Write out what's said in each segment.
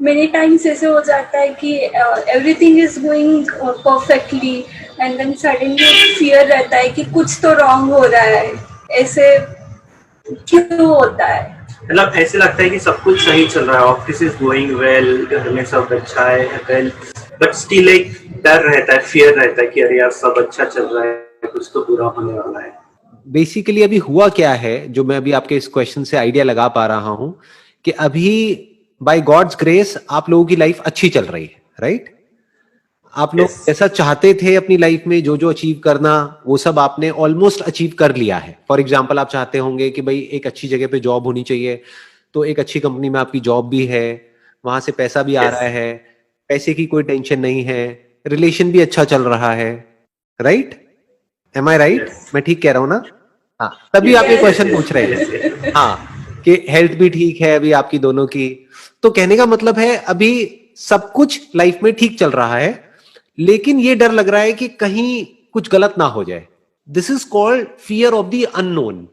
Many times ऐसे हो जाता है कि everything is going perfectly and then suddenly fear रहता है कि कुछ तो रॉन्ग हो रहा है, ऐसे क्यों होता है? मतलब ऐसे लगता है कि सब कुछ सही चल रहा है, ऑफिस इज गोइंग वेल, घर में सब अच्छा है वेल, बट स्टिल एक डर रहता है, फियर रहता है कि अरे यार सब अच्छा चल रहा है, कुछ तो बुरा होने वाला है। बेसिकली अभी हुआ क्या है, जो मैं अभी आपके इस क्वेश्चन से आइडिया लगा पा रहा हूं कि अभी बाय गॉड्स ग्रेस आप लोगों की लाइफ अच्छी चल रही है, राइट? आप लोग Yes. ऐसा चाहते थे अपनी लाइफ में, जो जो अचीव करना वो सब आपने ऑलमोस्ट अचीव कर लिया है। फॉर एग्जांपल आप चाहते होंगे कि भाई एक अच्छी जगह पे जॉब होनी चाहिए, तो एक अच्छी कंपनी में आपकी जॉब भी है, वहां से पैसा भी आ Yes. रहा है, पैसे की कोई टेंशन नहीं है, रिलेशन भी अच्छा चल रहा है, राइट? एम आई राइट? Yes. मैं ठीक कह रहा हूं ना? हाँ, तभी आप ये क्वेश्चन पूछ रहे थे। हाँ, कि हेल्थ भी ठीक है अभी आपकी दोनों की। तो कहने का मतलब है अभी सब कुछ लाइफ में ठीक चल रहा है, लेकिन ये डर लग रहा है कि कहीं कुछ गलत ना हो जाए। This is called fear of the unknown.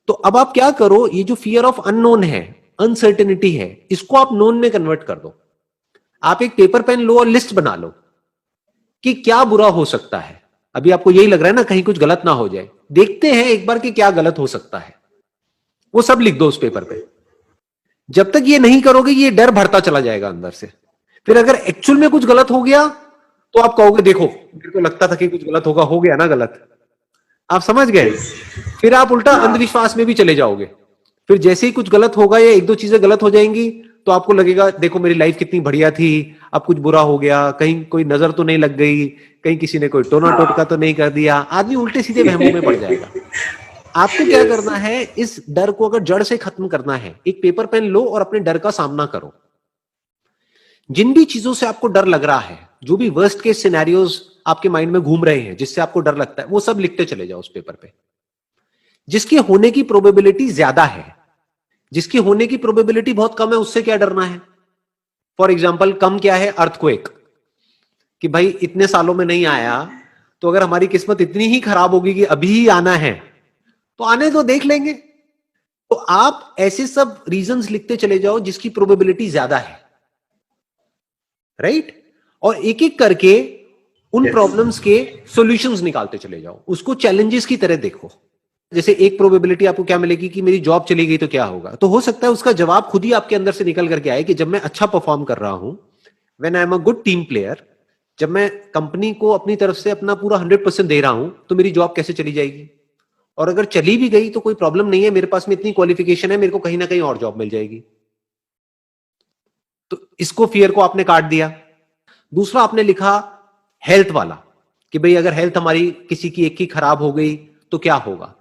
तो अब आप क्या करो, ये जो फियर ऑफ अननोन है, अनसर्टेनिटी है, इसको आप नोन में कन्वर्ट कर दो। आप एक पेपर पेन लो और लिस्ट बना लो कि क्या बुरा हो सकता है। अभी आपको यही लग रहा है ना कहीं कुछ गलत ना हो जाए, देखते हैं एक बार कि क्या गलत हो सकता है, वो सब लिख दो उस पेपर पे। जब तक ये नहीं करोगे ये डर बढ़ता चला जाएगा अंदर से। फिर अगर एक्चुअल में कुछ गलत हो गया तो आप कहोगे देखो मेरे को लगता था कि कुछ गलत होगा, हो गया ना गलत। आप समझ गए? Yes. फिर आप उल्टा अंधविश्वास में भी चले जाओगे। फिर जैसे ही कुछ गलत होगा या एक दो चीजें गलत हो जाएंगी तो आपको लगेगा देखो मेरी लाइफ कितनी बढ़िया थी, अब कुछ बुरा हो गया, कहीं कोई नजर तो नहीं लग गई, कहीं किसी ने कोई टोना टोटका तो नहीं कर दिया। आदमी उल्टे सीधे वहमों में पड़ जाएगा। आपको क्या करना है, इस डर को अगर जड़ से खत्म करना है, एक पेपर पेन लो और अपने डर का सामना करो। जिन भी चीजों से आपको डर लग रहा है, जो भी वर्स्ट केस सिनेरियोज आपके माइंड में घूम रहे हैं जिससे आपको डर लगता है, वो सब लिखते चले जाओ उस पेपर पे। जिसके होने की प्रोबेबिलिटी ज्यादा है, जिसकी होने की प्रोबेबिलिटी बहुत कम है, उससे क्या डरना है। फॉर एग्जाम्पल कम क्या है, अर्थक्वेक, कि भाई इतने सालों में नहीं आया, तो अगर हमारी किस्मत इतनी ही खराब होगी कि अभी ही आना है तो आने तो देख लेंगे। तो आप ऐसे सब रीजंस लिखते चले जाओ जिसकी प्रोबेबिलिटी ज्यादा है, राइट? और एक एक करके उन Yes. प्रॉब्लम्स के सॉल्यूशंस निकालते चले जाओ, उसको चैलेंजेस की तरह देखो। जैसे एक प्रोबेबिलिटी आपको क्या मिलेगी कि मेरी जॉब चली गई तो क्या होगा, तो हो सकता है उसका जवाब खुद ही आपके अंदर से निकल करके आए कि जब मैं अच्छा परफॉर्म कर रहा हूं, when I am a good team player, जब मैं कंपनी को अपनी तरफ से अपना पूरा 100% दे रहा हूं, तो मेरी जॉब कैसे चली जाएगी। और अगर चली भी गई तो कोई प्रॉब्लम नहीं है, मेरे पास में इतनी क्वालिफिकेशन है, मेरे को कहीं ना कहीं और जॉब मिल जाएगी। तो इसको, फियर को आपने काट दिया। दूसरा आपने लिखा हेल्थ वाला, कि भाई अगर हेल्थ हमारी किसी की एक की खराब हो गई तो क्या होगा।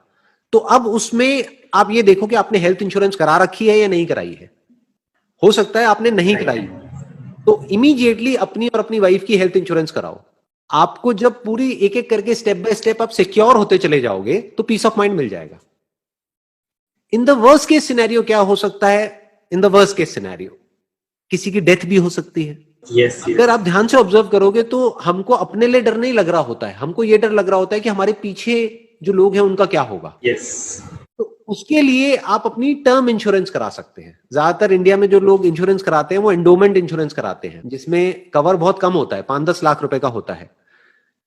तो अब उसमें आप ये देखो कि आपने हेल्थ इंश्योरेंस करा रखी है या नहीं कराई है। हो सकता है आपने नहीं कराई, तो इमीडिएटली अपनी और अपनी वाइफ की हेल्थ इंश्योरेंस कराओ। आपको जब पूरी एक एक करके स्टेप बाय स्टेप आप सिक्योर होते चले जाओगे तो पीस ऑफ माइंड मिल जाएगा। In the worst case scenario क्या हो सकता है, in the worst case scenario किसी की डेथ भी हो सकती है। Yes. अगर आप ध्यान से ऑब्जर्व करोगे तो हमको अपने लिए डर नहीं लग रहा होता है, हमको ये डर लग रहा होता है कि हमारे पीछे जो लोग हैं उनका क्या होगा। Yes. तो उसके लिए आप अपनी टर्म इंश्योरेंस करा सकते हैं। ज्यादातर इंडिया में जो लोग इंश्योरेंस कराते हैं वो एंडोमेंट इंश्योरेंस कराते हैं, जिसमें कवर बहुत कम होता है, 5-10 लाख रुपए का होता है।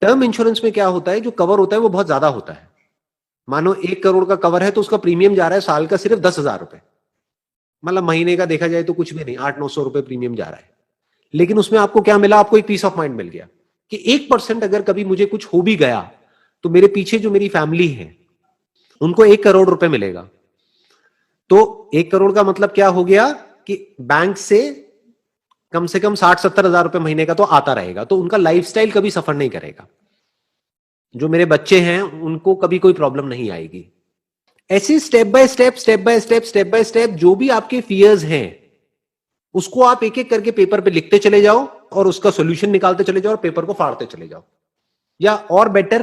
टर्म इंश्योरेंस में क्या होता है, जो कवर होता है वो बहुत ज्यादा होता है। मानो 1 करोड़ का कवर है तो उसका प्रीमियम जा रहा है साल का सिर्फ 10,000 रुपए, मतलब महीने का देखा जाए तो कुछ भी नहीं, 800-900 रुपए प्रीमियम जा रहा है। लेकिन उसमें आपको क्या मिला, आपको एक पीस ऑफ माइंड मिल गया कि 1% अगर कभी मुझे कुछ हो भी गया तो मेरे पीछे जो मेरी फैमिली है उनको 1 करोड़ रुपए मिलेगा। तो 1 करोड़ का मतलब क्या हो गया कि बैंक से कम 60-70 हजार रुपए महीने का तो आता रहेगा, तो उनका लाइफस्टाइल कभी सफर नहीं करेगा। जो मेरे बच्चे हैं उनको कभी कोई प्रॉब्लम नहीं आएगी। ऐसे स्टेप बाय स्टेप जो भी आपके फियर्स हैं उसको आप एक एक करके पेपर पे लिखते चले जाओ और उसका सॉल्यूशन निकालते चले जाओ और पेपर को फाड़ते चले जाओ। या और बेटर,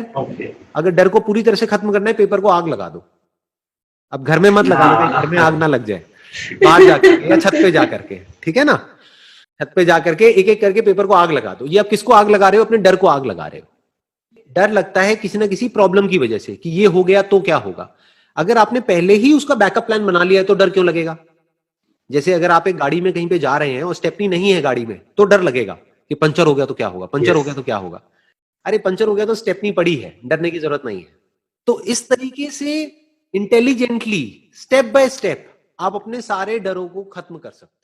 अगर डर को पूरी तरह से खत्म करना है, पेपर को आग लगा दो। अब घर में मत लगाना, घर में आग ना लग जाए, बाहर जाकर या छत पे जाकर के, ठीक है ना, छत पे जाकर के एक एक करके पेपर को आग लगा दो। ये आप किसको आग लगा रहे हो, अपने डर को आग लगा रहे हो। डर लगता है किसी ना किसी प्रॉब्लम की वजह से कि ये हो गया तो क्या होगा। अगर आपने पहले ही उसका बैकअप प्लान बना लिया है तो डर क्यों लगेगा। जैसे अगर आप एक गाड़ी में कहीं पे जा रहे हैं और स्टेपनी नहीं है गाड़ी में, तो डर लगेगा कि पंचर हो गया तो क्या होगा, पंचर हो गया तो क्या होगा। अरे पंचर हो गया तो स्टेपनी पड़ी है, डरने की जरूरत नहीं है। तो इस तरीके से इंटेलिजेंटली स्टेप बाय स्टेप आप अपने सारे डरों को खत्म कर सकते हैं।